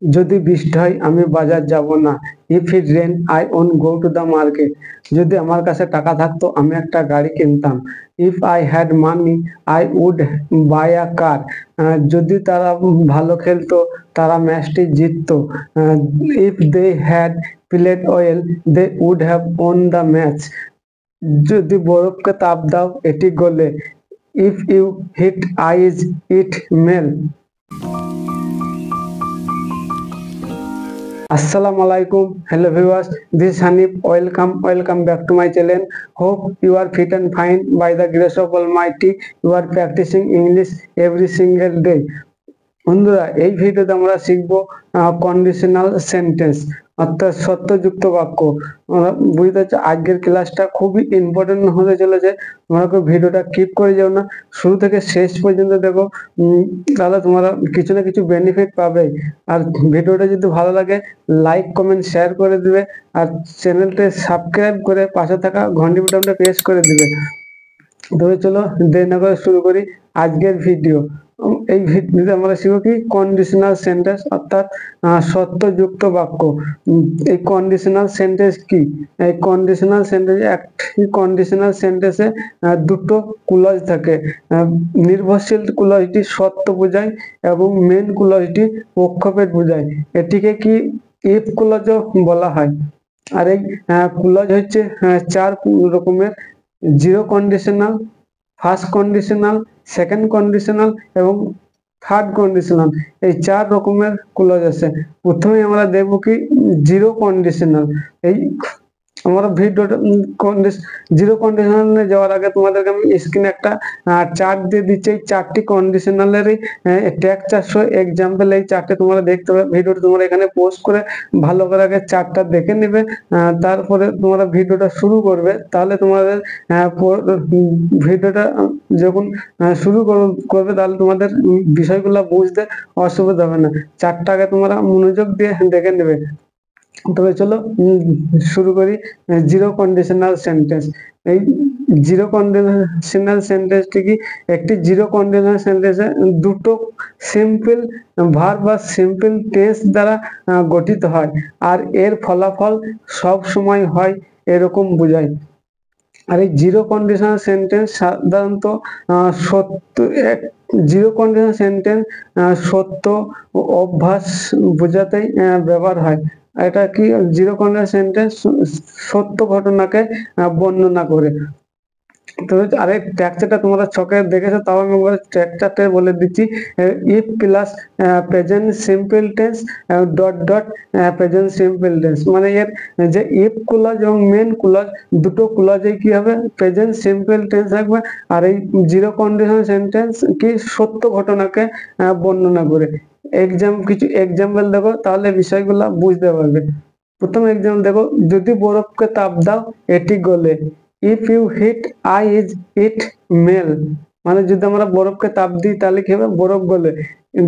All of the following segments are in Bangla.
যদি বৃষ্টি হয় আমি বাজার যাব না। If it rain I won't go to the market. যদি আমার কাছে টাকা থাকতো আমি একটা গাড়ি কিনতাম। If I had money I would buy a car. যদি তারা ভালো খেলতো তারা ম্যাচটি জিততো। If they had played well they would have won the match. যদি বরফকে তাপ দাও এটি গলে। If you heat ice it melt. Assalamu alaikum. Hello viewers. This is Hanif. Welcome back to my channel. Hope you are fit and fine. By the grace of Almighty, you are practicing English every single day. বন্ধুরা, এই ভিডিওতে আমরা শিখবো কন্ডিশনাল সেন্টেন্স অর্থাৎ শর্তযুক্ত বাক্য। বুঝতে পারছো আজকের ক্লাসটা খুবই ইম্পর্টেন্ট হতে চলেছে। তোমরা ভিডিওটা কিপ করে যাও না, শুরু থেকে শেষ পর্যন্ত দেখো, তাহলে তোমরা কিছু না কিছু বেনিফিট পাবে। আর ভিডিওটা যদি ভালো লাগে লাইক কমেন্ট শেয়ার করে দিবে, আর চ্যানেলটা সাবস্ক্রাইব করে পাশে থাকা ঘন্টি বাটনটা প্রেস করে দিবে। তবে চলো দেরি না করে শুরু করি আজকের ভিডিও। এই ভিডিওতে আমরা শিখব কি কন্ডিশনাল সেন্টেন্স অর্থাৎ শর্তযুক্ত বাক্য। এই কন্ডিশনাল সেন্টেন্স কি? এই কন্ডিশনাল সেন্টেন্স একটি কন্ডিশনাল সেন্টেন্সে দুটো ক্লজ থাকে। নির্ভরশীল ক্লজটি শর্ত বোঝায় এবং মেন ক্লজটি পক্ষভেদ বোঝায়। এটিকে কি ইফ ক্লজও বলা হয়। আর এই ক্লজ হচ্ছে চার রকমের: zero conditional, first conditional, second conditional এবং থার্ড কন্ডিশনাল। এই চার রকমের ক্লজ আছে। প্রথমে আমরা দেখব কি জিরো কন্ডিশনাল। এই আমরা ভিডিওটা জিরো কন্ডিশনালে যাওয়ার আগে তোমাদেরকে আমি স্ক্রিনে একটা চার্ট দিয়ে দিচ্ছি। এই চারটি কন্ডিশনালেরই ট্যাগ 400 এক্সাম্পল। এই চারটে তোমরা দেখতে পাবে। ভিডিওটা তোমরা এখানে পোস্ট করে ভালো করে আগে চারটা দেখে নেবে, তারপরে তোমরা ভিডিওটা শুরু করবে। তাহলে তোমাদের ভিডিওটা যখন শুরু করবে তাহলে তোমাদের বিষয়গুলো বুঝতে অসুবিধা হবে না। চারটা আগে তোমরা মনোযোগ দিয়ে দেখে নেবে। তবে চলো শুরু করি জিরো কন্ডিশনাল সেন্টেন্স। এই জিরো কন্ডিশনাল সেন্টেন্সটি কি? একটি জিরো কন্ডিশনাল সেন্টেন্সে দুটো সিম্পল ভার্ব বা সিম্পল টেন্স দ্বারা গঠিত হয়, আর এর ফলাফল সব সময় হয় এরকম বোঝায়। আর এই জিরো কন্ডিশনাল সেন্টেন্স সাধারণত সত্য জিরো কন্ডিশনাল সেন্টেন্স সত্য অভ্যাস বোঝাতেই ব্যবহার হয়। এটা কি জিরো কন্ডিশনাল সেন্টেন্স সত্য ঘটনাকে বর্ণনা করে। তো আরেক ট্যাক্সটা তোমরা ছকে দেখেছো, তাও আমি ট্যাক্সটা বলে দিচ্ছি। If plus present simple tense dot dot present simple tense, মানে এর যে ইফ ক্লজ এবং মেন ক্লজ দুটো ক্লজে কি হবে প্রেজেন্ট সিম্পল টেন্স থাকবে। আর এই জিরো কন্ডিশনাল সেন্টেন্স কি সত্য ঘটনাকে বর্ণনা করে। কিছু এক্সাম্পল দেখো, তাহলে বিষয়গুলো বুঝতে পারবে। প্রথম এক্সাম্পল দেখো, যদি বরফকে তাপ দাও এটি গলে। If you heat ice it melt, মানে যদি আমরা বরফকে তাপ দিই তাহলে কি হবে বরফ গলে।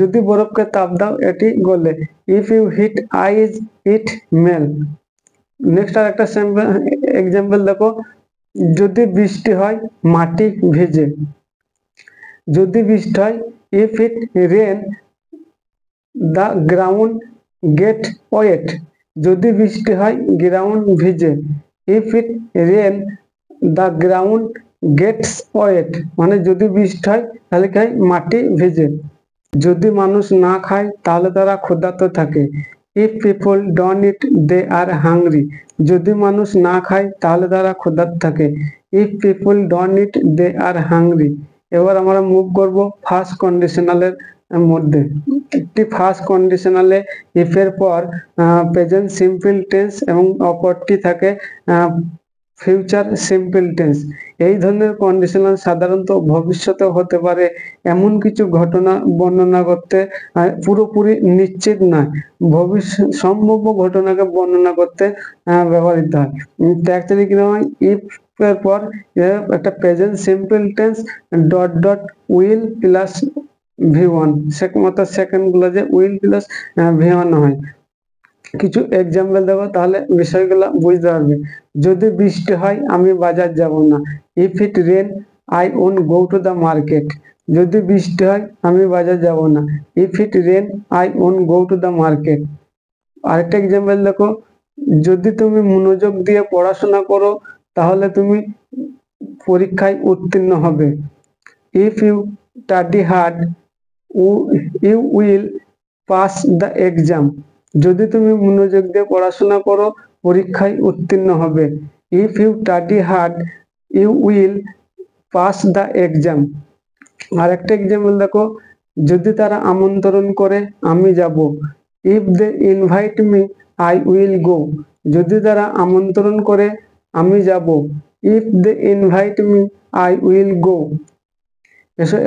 যদি বরফকে তাপ দাও এটি গলে। If you heat ice it melt. Next আর একটা এক্সাম্পল দেখো, যদি বৃষ্টি হয় মাটি ভিজে। যদি বৃষ্টি হয় if it rain the ground get wet. যদি বৃষ্টি হয় গ্রাউন্ড ভিজে। If it rain the ground gets wet, মানে যদি বৃষ্টি হয় তাহলে কি হয় মাটি ভিজে। যদি মানুষ না খায় তাহলে তারা ক্ষুধার্ত থাকে। If people don't eat they are hungry. যদি মানুষ না খায় তাহলে তারা ক্ষুধার্ত থাকে। If people don't eat they are hungry. এবার আমরা মুভ করব ফার্স্ট কন্ডিশনালের মধ্যে। একটি ফার্স্ট কন্ডিশনালে ইফ এর পর প্রেজেন্ট সিম্পল টেন্স এবং অপরটি থাকে ফিউচার সিম্পল টেন্স। এই ধরনের কন্ডিশনাল সাধারণত ভবিষ্যতে হতে পারে এমন কিছু ঘটনা বর্ণনা করতে পুরোপুরি নিশ্চিত নয়, সম্ভাব্য ঘটনাকে বর্ণনা করতে ব্যবহৃত হয়। অ্যাকচুয়ালি কি হয়, ইফ এর পর একটা present simple tense dot dot will plus V1, second গুলো যে উইল প্লাস V1 হয়। কিছু এক্সাম্পল দেবো, তাহলে বিষয়গুলো বুঝতে পারবে। যদি বৃষ্টি হয় আমি বাজার যাব না। If it rain I won't go to the market. যদি বৃষ্টি হয় আমি বাজার যাব না। If it rain I won't go to the market. আরেকটা এক্সাম্পল দেখো, যদি তুমি মনোযোগ দিয়ে পড়াশোনা করো তাহলে তুমি পরীক্ষায় উত্তীর্ণ হবে। If you study hard you will pass the exam. যদি তুমি মনোযোগ দিয়ে পড়াশোনা করো পরীক্ষায় উত্তীর্ণ হবে। If you study hard you will pass the exam. আর একটা এক্সাম্পল দেখো, যদি তারা আমন্ত্রণ করে আমি যাব। If they invite me I will go. যদি তারা আমন্ত্রণ করে আমি যাব। If they invite me I will go.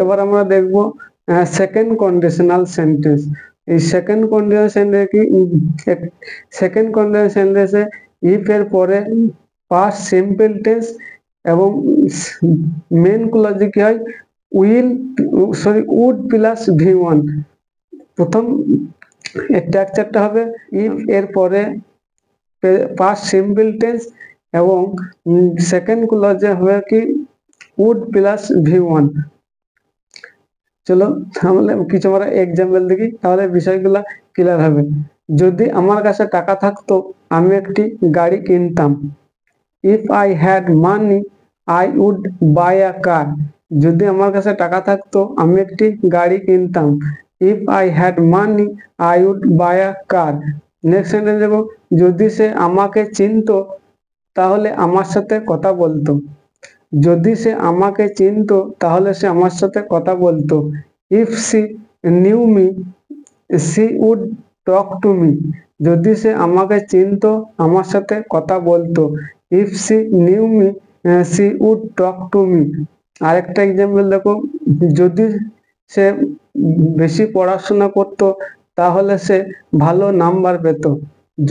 এবার আমরা দেখব সেকেন্ড কন্ডিশনাল সেন্টেন্স। এই সেকেন্ড কন্ডিশনাল সেন্টেন্স কি, সেকেন্ড কন্ডিশনাল সেন্টেন্সে ইফ এর পরে পাস্ট সিম্পল টেন্স এবং মেন ক্লজে কি হয়, উড প্লাস V1। প্রথম স্ট্রাকচারটা হবে ইফ এর পরে পাস্ট সিম্পল টেন্স এবং সেকেন্ড ক্লজে হবে কি উড প্লাস V1। চলো তাহলে কিছু আমরা এক্সাম্পল দেখি, তাহলে বিষয়গুলো ক্লিয়ার হবে। যদি আমার কাছে টাকা থাকতো আমি একটি গাড়ি কিনতাম। If I had money I would buy a car. যদি আমার কাছে টাকা থাকতো আমি একটি গাড়ি কিনতাম। If I had money I would buy a car. Next sentence দেখো, যদি সে আমাকে চিনতো তাহলে আমার সাথে কথা বলতো। যদি সে আমাকে চিনতো তাহলে সে আমার সাথে কথা বলতো। If she knew me she would talk to me. যদি সে আমাকে চিনতো আমার সাথে কথা বলতো। If she knew me she would talk to me. আরেকটা এক্সাম্পল দেখো, যদি সে বেশি পড়াশোনা করত তাহলে সে ভালো নাম্বার পেত।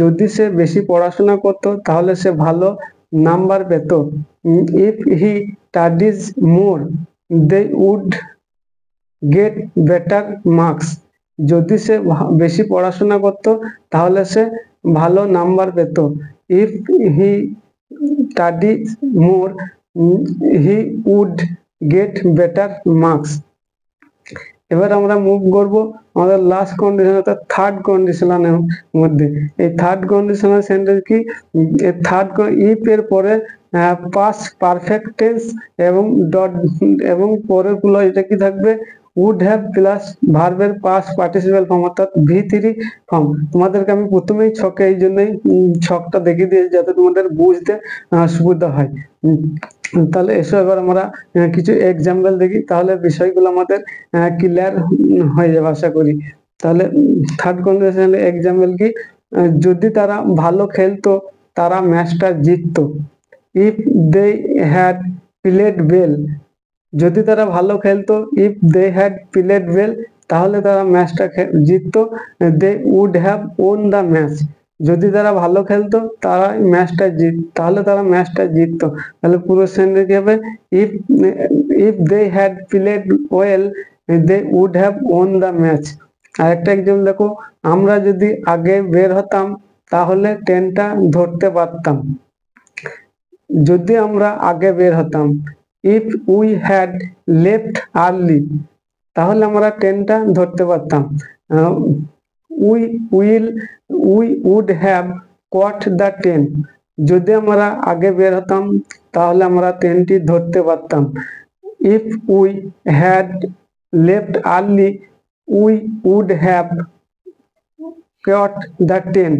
যদি সে বেশি পড়াশোনা করত তাহলে সে ভালো নাম্বার পেত। If he studies more they would get better marks. যদি সে বেশি পড়াশোনা করত তাহলে সে ভালো নাম্বার পেত। If he studies more he would get better marks. এবার আমরা মুভ করব আমাদের লাস্ট কন্ডিশন অর্থাৎ থার্ড কন্ডিশনালের মধ্যে। এই থার্ড কন্ডিশনাল সেন্টেন্স কি, থার্ড ইফ এর পরে পাস্ট পারফেক্ট টেন্স এবং ডট এবং পরের গুলো এটা কি থাকবে, উড হ্যাভ প্লাস ভার্বের পাস্ট পার্টিসিপাল ফর্ম অর্থাৎ V3 ফর্ম। তোমাদেরকে আমি প্রথমেই ছকে এই জন্যই ছকটা দেখিয়ে দিয়েছি যাতে তোমাদের বুঝতে সুবিধা হয়। তাহলে এসো এবার আমরা কিছু এক্সাম্পল দেখি, তাহলে বিষয়গুলো আমাদের ক্লিয়ার হয়ে যাবে আশা করি। তাহলে থার্ড কন্ডিশনাল এক্সাম্পল কি, যদি তারা ভালো খেলতো তারা ম্যাচটা জিততো। If they had played well. যদি তারা ভালো খেলতো, if they had played well তাহলে তারা ম্যাচটা জিততো। They would have won the match. যদি তারা ভালো খেলতো তারা ম্যাচটা তাহলে তারা ম্যাচটা জিততো। তাহলে পুরো সেন্টেন্স কি হবে, if if they had played well they would have won the match. আরেকটা এক্সাম্পল দেখো, আমরা যদি আগে বের হতাম তাহলে ট্রেনটা ধরতে পারতাম। যদি আমরা আগে বের হতাম, if we had left early তাহলে আমরা ট্রেনটা ধরতে পারতাম। We would have caught the train. যদি আমরা আগে বের হতাম তাহলে আমরা ট্রেনটি ধরতে পারতাম। If we had left early we would have caught the train.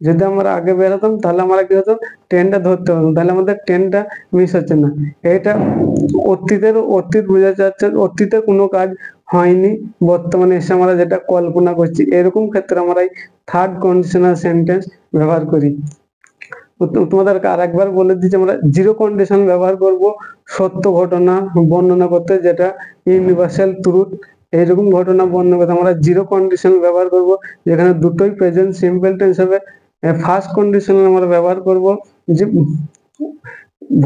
যদি আমরা আগে বের হতাম তাহলে আমরা কি হতো, ট্রেনটা ধরতে পারতাম। তাহলে আমাদের ট্রেনটা মিস হচ্ছে না। এটা অতীত বোঝা যাচ্ছে, অতীতে কোনো কাজ হয়নি, বর্তমানে এসে আমরা যেটা কল্পনা করছি, এরকম ক্ষেত্রে আমরা এই থার্ড কন্ডিশনাল সেন্টেন্স ব্যবহার করি। তোমাদেরকে আরেকবার বলে দিচ্ছি, আমরা জিরো কন্ডিশন ব্যবহার করব সত্য ঘটনা বর্ণনা করতে, যেটা ইউনিভার্সাল ট্রুথ। এইরকম ঘটনা বর্ণনা করতে আমরা জিরো কন্ডিশন ব্যবহার করব, যেখানে দুটোই প্রেজেন্ট সিম্পল টেন্স হবে। ফার্স্ট কন্ডিশন আমরা ব্যবহার করব যে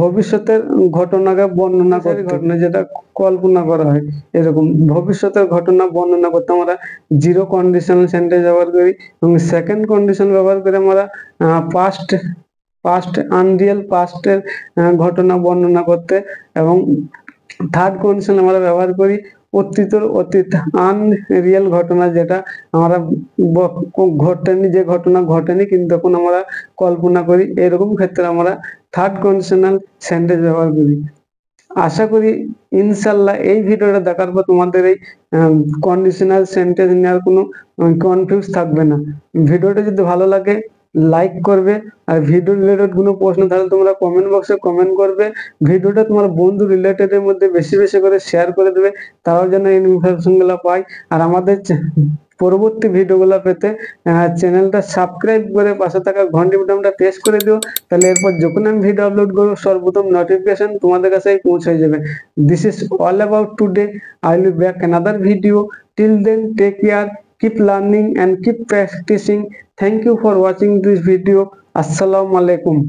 ভবিষ্যতের ঘটনাকে বর্ণনা করে, ঘটনা যেটা কল্পনা করা হয় এরকম ভবিষ্যতের ঘটনা বর্ণনা করতে আমরা জিরো কন্ডিশনাল সেন্টেন্স ব্যবহার করি। এবং সেকেন্ড কন্ডিশন ব্যবহার করে আমরা পাস্ট আনরিয়েল পাস্টের ঘটনা বর্ণনা করতে। এবং থার্ড কন্ডিশন আমরা ব্যবহার করি অতীত আনরিয়েল ঘটনা, যেটা আমরা ঘটেনি, যে ঘটনা ঘটেনি কিন্তু তখন আমরা কল্পনা করি, এরকম ক্ষেত্রে আমরা থার্ড কন্ডিশনাল সেন্টেন্স ব্যবহার করি। আশা করি ইনশাল্লাহ এই ভিডিওটা দেখার পর তোমাদের এই কন্ডিশনাল সেন্টেন্স নেওয়ার কোনো কনফিউজ থাকবে না। ভিডিওটা যদি ভালো লাগে লাইক করবে, আর ভিডিও রিলেটেড কোনো প্রশ্ন থাকলে তোমরা কমেন্ট বক্সে কমেন্ট করবে। ভিডিওটা তোমার বন্ধু রিলেটেড এর মধ্যে বেশি বেশি করে শেয়ার করে দেবে, তারাও যেন এই ইনফরমেশন গুলো পায়। আর আমাদের পরবর্তী ভিডিওগুলো পেতে চ্যানেলটা সাবস্ক্রাইব করে পাশে থাকা ঘন্টি বাটনটা প্রেস করে দিও, তাহলে এরপর যখন আমি ভিডিও আপলোড করবো সর্বপ্রথম নোটিফিকেশন তোমাদের কাছে পৌঁছে যাবে। This is all about today. I will back another video. Till then take care, keep learning and keep practicing. Thank you for watching this video. Assalamu alaikum.